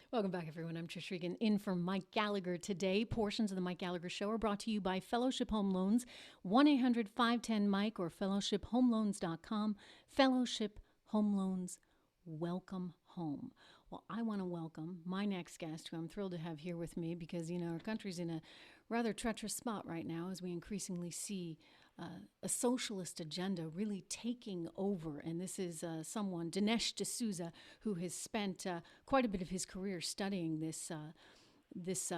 Welcome back, everyone. I'm Trish Regan, in for Mike Gallagher today. Portions of the Mike Gallagher Show are brought to you by Fellowship Home Loans, 1-800-510-MIKE or fellowshiphomeloans.com. Fellowship Home Loans, welcome home. Well, I want to welcome my next guest, who I'm thrilled to have here with me because, our country's in a rather treacherous spot right now as we increasingly see a socialist agenda really taking over. And this is someone, Dinesh D Souza, who has spent quite a bit of his career studying this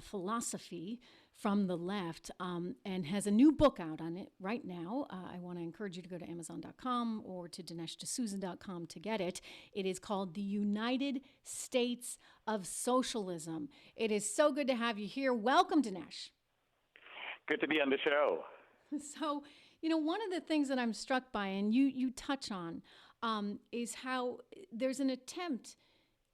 philosophy from the left, and has a new book out on it right now. I want to encourage you to go to Amazon.com or to DineshDeSouza.com to get it. It is called The United States of Socialism. It is so good to have you here. Welcome, Dinesh. Good to be on the show. So, one of the things that I'm struck by, and you touch on, is how there's an attempt,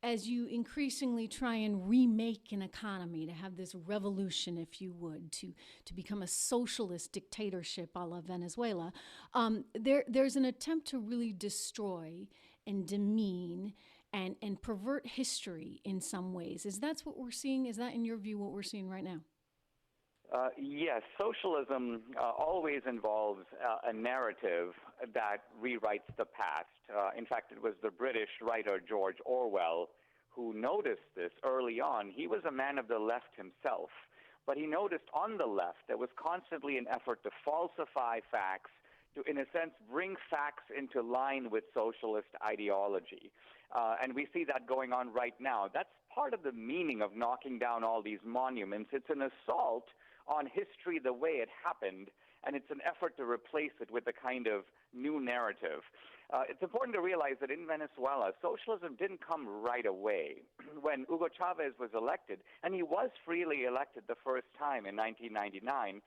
as you increasingly try and remake an economy, to have this revolution, if you would, to become a socialist dictatorship a la Venezuela, there's an attempt to really destroy and demean and pervert history in some ways. Is that what we're seeing? Is that, in your view, what we're seeing right now? Yes, socialism always involves a narrative that rewrites the past. In fact, it was the British writer George Orwell who noticed this early on. He was a man of the left himself, but he noticed on the left there was constantly an effort to falsify facts, to, in a sense, bring facts into line with socialist ideology. And we see that going on right now. That's part of the meaning of knocking down all these monuments. It's an assault on history the way it happened, and it's an effort to replace it with a kind of new narrative. It's important to realize that in Venezuela, socialism didn't come right away. When Hugo Chavez was elected, and he was freely elected the first time in 1999,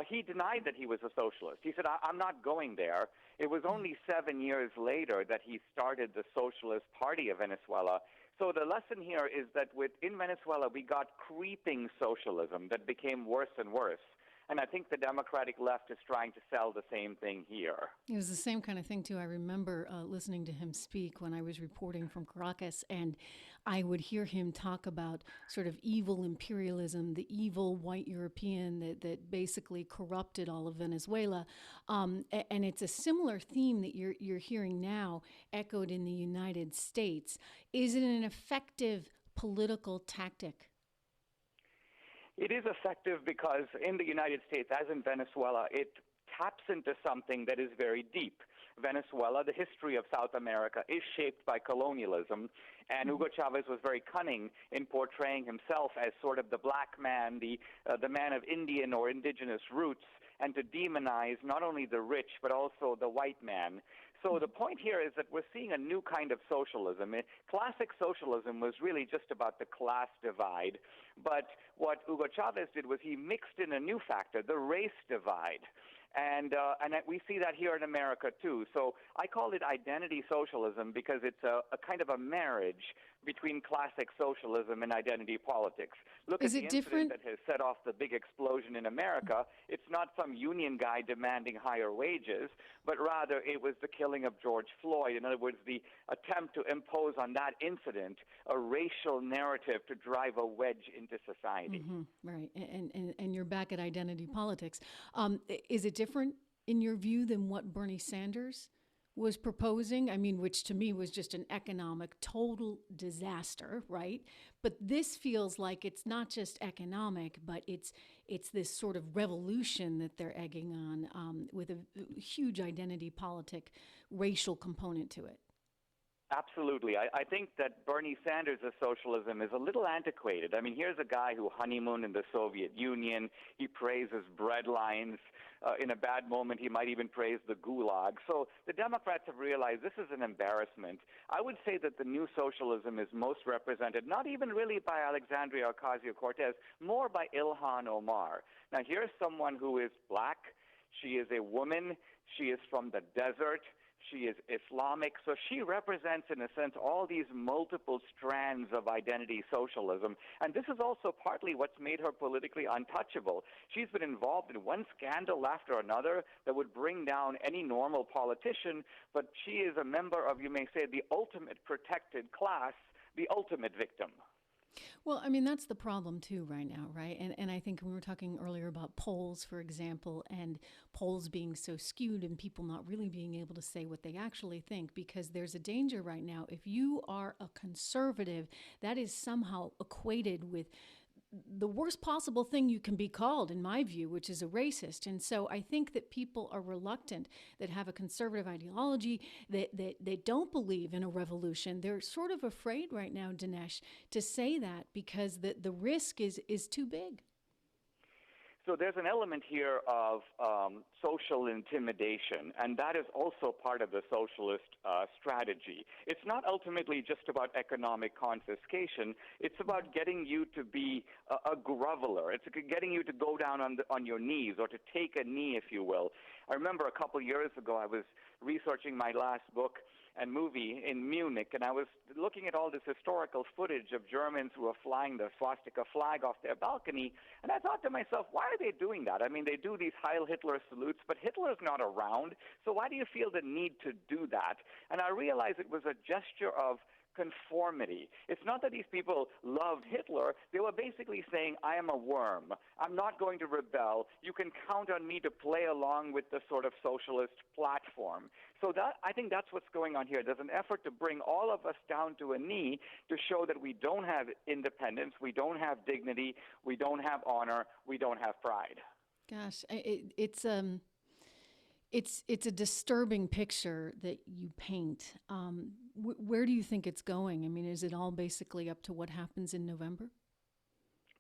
he denied that he was a socialist. He said, I'm not going there. It was only 7 years later that he started the Socialist Party of Venezuela. So the lesson here is that in Venezuela, we got creeping socialism that became worse and worse. And I think the Democratic left is trying to sell the same thing here. It was the same kind of thing, too. I remember listening to him speak when I was reporting from Caracas, and I would hear him talk about sort of evil imperialism, the evil white European that basically corrupted all of Venezuela. And it's a similar theme that you're hearing now echoed in the United States. Is it an effective political tactic? It is effective because in the United States, as in Venezuela, it taps into something that is very deep. Venezuela, the history of South America, is shaped by colonialism, and Hugo Chavez was very cunning in portraying himself as sort of the black man, the man of Indian or indigenous roots, and to demonize not only the rich but also the white man. So the point here is that we're seeing a new kind of socialism. Classic socialism was really just about the class divide, but what Hugo Chavez did was he mixed in a new factor, the race divide. And we see that here in America, too. So I call it identity socialism because it's a kind of a marriage between classic socialism and identity politics. Look at the incident that has set off the big explosion in America. It's not some union guy demanding higher wages, but rather it was the killing of George Floyd. In other words, the attempt to impose on that incident a racial narrative to drive a wedge into society. Mm-hmm. Right. And you're back at identity politics. Is it different in your view than what Bernie Sanders was proposing? I mean, which to me was just an economic total disaster, right? But this feels like it's not just economic, but it's this sort of revolution that they're egging on with a huge identity politic, racial component to it. Absolutely. I think that Bernie Sanders' socialism is a little antiquated. I mean, here's a guy who honeymooned in the Soviet Union. He praises bread lines. In a bad moment, he might even praise the gulag. So the Democrats have realized this is an embarrassment. I would say that the new socialism is most represented, not even really by Alexandria Ocasio-Cortez, more by Ilhan Omar. Now, here's someone who is black. She is a woman. She is from the desert. She is Islamic, so she represents, in a sense, all these multiple strands of identity socialism. And this is also partly what's made her politically untouchable. She's been involved in one scandal after another that would bring down any normal politician, but she is a member of, you may say, the ultimate protected class, the ultimate victim. Well, I mean, that's the problem too right now, right? And I think we were talking earlier about polls, for example, and polls being so skewed and people not really being able to say what they actually think, because there's a danger right now. If you are a conservative, that is somehow equated with the worst possible thing you can be called, in my view, which is a racist. And so I think that people are reluctant, that have a conservative ideology, that don't believe in a revolution. They're sort of afraid right now, Dinesh, to say that because the risk is too big. So there's an element here of social intimidation, and that is also part of the socialist strategy. It's not ultimately just about economic confiscation. It's about getting you to be a groveler. It's getting you to go down on your knees, or to take a knee, if you will. I remember a couple years ago, I was researching my last book and movie in Munich, and I was looking at all this historical footage of Germans who were flying the swastika flag off their balcony, and I thought to myself, why are they doing that? I mean, they do these Heil Hitler salutes, but Hitler's not around, so why do you feel the need to do that? And I realized it was a gesture of conformity. It's not that these people loved Hitler. They were basically saying, I am a worm. I'm not going to rebel. You can count on me to play along with the sort of socialist platform. So that, I think that's what's going on here. There's an effort to bring all of us down to a knee to show that we don't have independence, we don't have dignity, we don't have honor, we don't have pride. Gosh, it's a disturbing picture that you paint. Where do you think it's going? I mean, is it all basically up to what happens in November?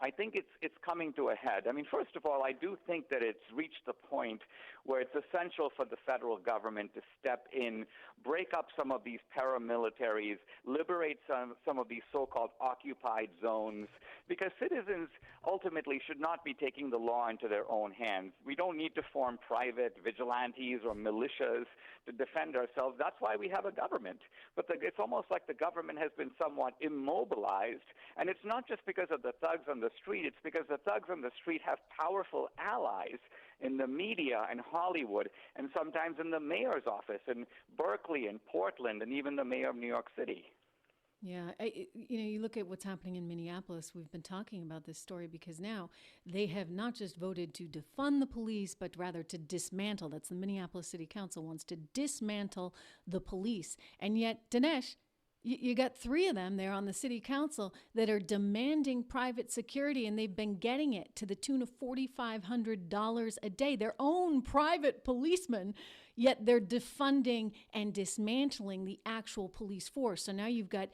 I think it's coming to a head. I mean, first of all, I do think that it's reached the point where it's essential for the federal government to step in, break up some of these paramilitaries, liberate some of these so-called occupied zones, because citizens ultimately should not be taking the law into their own hands. We don't need to form private vigilantes or militias to defend ourselves. That's why we have a government. But it's almost like the government has been somewhat immobilized, and it's not just because of the thugs on the street, it's because the thugs on the street have powerful allies in the media and Hollywood, and sometimes in the mayor's office in Berkeley and Portland, and even the mayor of New York City. Yeah, you look at what's happening in Minneapolis. We've been talking about this story because now they have not just voted to defund the police, but rather to dismantle. That's the Minneapolis City Council wants to dismantle the police. And yet, Dinesh, you got three of them there on the city council that are demanding private security, and they've been getting it to the tune of $4,500 a day, their own private policemen, yet they're defunding and dismantling the actual police force. So now you've got,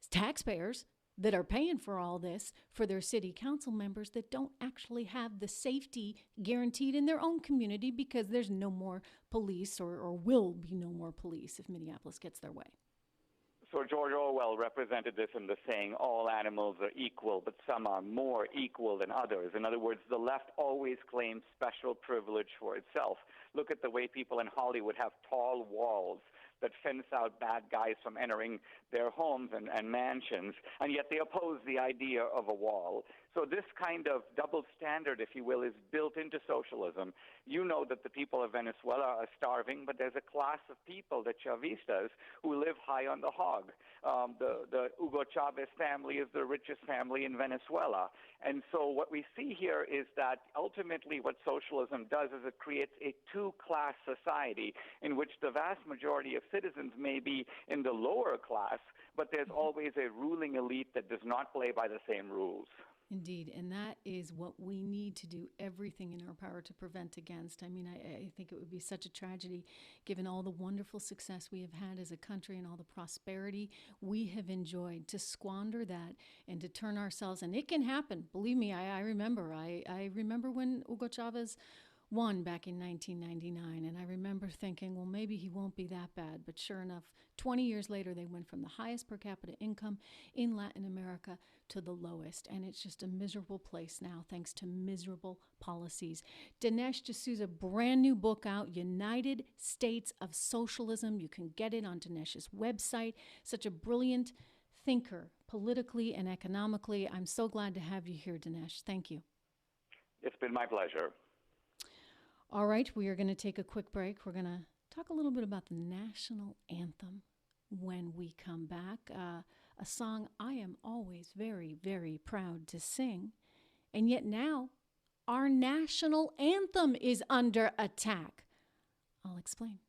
taxpayers that are paying for all this for their city council members that don't actually have the safety guaranteed in their own community because there's no more police or will be no more police if Minneapolis gets their way. So George Orwell represented this in the saying, all animals are equal, but some are more equal than others. In other words, the left always claims special privilege for itself. Look at the way people in Hollywood have tall walls that fence out bad guys from entering their homes and mansions, and yet they oppose the idea of a wall. So this kind of double standard, if you will, is built into socialism. You know that the people of Venezuela are starving, but there's a class of people, the Chavistas, who live high on the hog. The Hugo Chavez family is the richest family in Venezuela. And so what we see here is that ultimately what socialism does is it creates a two-class society in which the vast majority of citizens may be in the lower class, but there's always a ruling elite that does not play by the same rules. Indeed, and that is what we need to do everything in our power to prevent against. I mean, I think it would be such a tragedy given all the wonderful success we have had as a country and all the prosperity we have enjoyed to squander that and to turn ourselves, and it can happen. Believe me, I remember. I remember when Hugo Chavez won back in 1999, and I remember thinking, well, maybe he won't be that bad. But sure enough, 20 years later, they went from the highest per capita income in Latin America to the lowest, and it's just a miserable place now thanks to miserable policies. Dinesh D Souza, brand new book out, United States of Socialism. You can get it on Dinesh's website. Such a brilliant thinker, politically and economically. I'm so glad to have you here, Dinesh. Thank you. It's been my pleasure. All right, we are going to take a quick break. We're going to talk a little bit about the national anthem when we come back. a song I am always very, very proud to sing. And yet now, our national anthem is under attack. I'll explain.